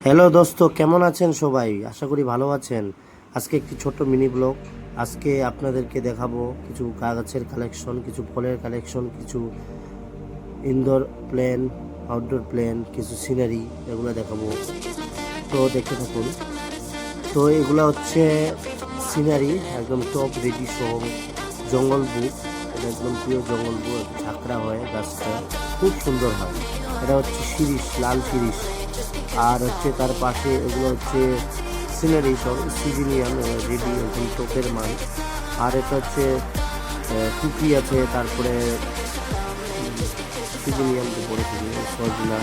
Hello দোস্ত, কেমন আছেন সবাই? আশা করি ভালো আছেন। আজকে একটি ছোট্ট মিনি ব্লগ। আজকে আপনাদেরকে দেখাবো কিছু গাছের কালেকশন, কিছু ফলের কালেকশন, কিছু ইনডোর প্ল্যান, আউটডোর প্ল্যান, কিছু সিনারি, এগুলো দেখাবো। তো দেখতে থাকুন। তো এগুলো হচ্ছে সিনারি, একদম টপ রেডি সহ জঙ্গল বুক। এটা একদম প্রিয় জঙ্গল বুক, ঝাঁকড়া হয় গাছটা, খুব সুন্দর হয়। এটা হচ্ছে শিরিষ, লাল শিরিষ। আর হচ্ছে তার পাশে এগুলো হচ্ছে সিনারি সব সিজিনিয়াম রেডি, একদম টপের মাল। আর এটা হচ্ছে কুকি আছে, তারপরে সিজিনিয়াম যে বলে থাকি সজনা,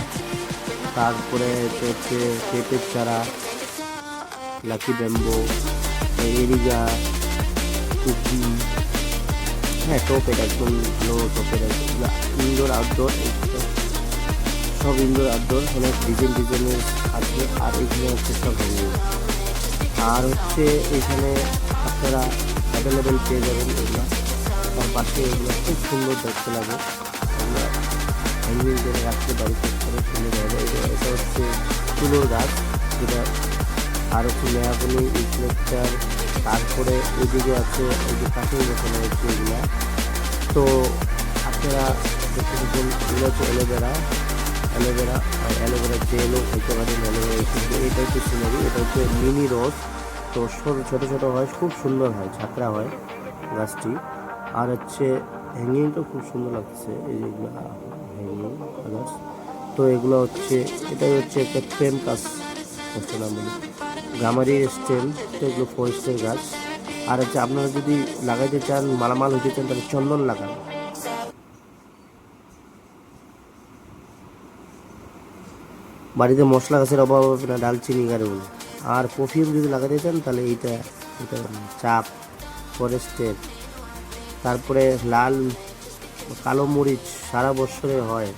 তারপরে এটা হচ্ছে পেঁপের চারা, লাকি ব্যাম্বো, এরিগা, কুকি। হ্যাঁ, টপের একদম ভালো টপের, ইনডোর আউটডোর সব ইনডোর আউটডোর অনেক ডিজাইনের আছে। আর এখানে হচ্ছে সব হ্যাঙ্গিং। আর হচ্ছে এখানে আপনারা অ্যাভেলেবেল পেয়ে যাবেন এগুলো। তার পাশে এগুলো খুব সুন্দর দেখতে লাগে, এগুলো হ্যাঙ্গিং করে রাখতে বাড়িতে করে সুন্দর হবে। এটা হচ্ছে তুলোর গাছ যেটা। আর হচ্ছে মেয়াগুনি, ইউক্লিপটাস, তারপরে ওইদিকে আছে ওই যে কাঠের মতন হচ্ছে এগুলা। তো আপনারা দেখতে থাকুন। এগুলো হচ্ছে অ্যালোভেরা, আর অ্যালোভেরা জেলও হইতে পারেন, অ্যালোভেরা কিন্তু এটা হচ্ছে সিনারি। এটা হচ্ছে মিনি রোজ। তো ছোটো ছোটো হয়, খুব সুন্দর হয়, ঝাঁকড়া হয় গাছটি। আর হচ্ছে হ্যাঙ্গিংটাও খুব সুন্দর লাগছে, এই যেগুলো হ্যাঙ্গিং কালার্স। তো এগুলো হচ্ছে, এটাই হচ্ছে একটা ফ্রেম কাজ হচ্ছে না বলি গামারির স্টেম। তো এগুলো ফরেস্টের গাছ। আর হচ্ছে আপনারা যদি লাগাইতে চান, মালামাল হইতে চান, তাহলে চন্দন লাগান। বাড়িতে মশলা গাছের অভাব হবে না, ডালচিনি গাড়ুল। আর পারফিউম যদি লাগাতে চান তাহলে এইটা, এটা চাপ ফরেস্টের। তারপরে লাল কালো মরিচ সারা বছরে হয়।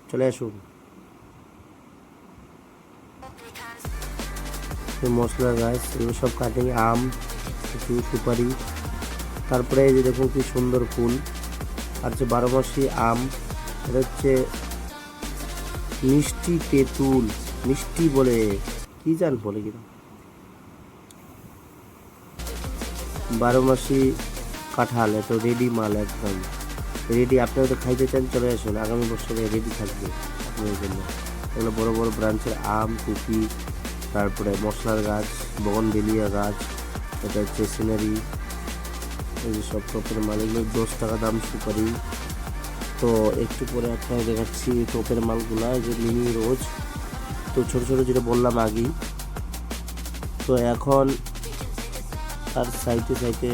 চলে আসুন। মশলা গাছ এগুলো সব কাটিং, আম, কিছু সুপারি। তারপরে এই যে দেখুন কি সুন্দর ফুল। আর হচ্ছে 12 মাসি আম। এটা হচ্ছে মিষ্টি তেঁতুল, মিষ্টি বলে কি জান বলে কিনা, 12 মাসি কাঁঠাল। এত রেডি মাল, একদম রেডি। আপনারা তো খাইতে চান, চলে আসুন, আগামী বছরে রেডি থাকবে আপনাদের জন্য। এগুলো বড় বড় ব্রাঞ্চের আম, কুকি, তারপরে মশলার গাছ, বগনভেলিয়া গাছ। এটা হচ্ছে সিনারি, এই যে সব টপের মাল। এগুলো 10 টাকা দাম সুপারি। তো একটু পরে আপনাকে দেখাচ্ছি টপের মালগুলা, এই যে মিনি রোজ। তো ছোটো ছোটো যেটা বললাম আগেই। তো এখন তার সাইডে সাইডে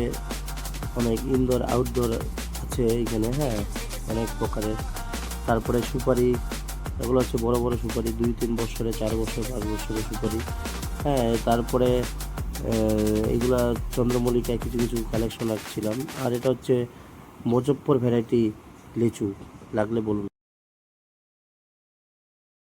অনেক ইনডোর আউটডোর আছে এখানে, হ্যাঁ, অনেক প্রকারের। তারপরে সুপারি, এগুলো হচ্ছে বড় বড় সুপারি, 2-3 বছরে, 4 বছর, 5 বছরের সুপারি। হ্যাঁ, তারপরে এগুলা চন্দ্রমল্লিকায় কিছু কিছু কালেকশন রাখছিলাম। আর এটা হচ্ছে মুজফ্ফর ভ্যারাইটি লিচু, লাগলে বলুন।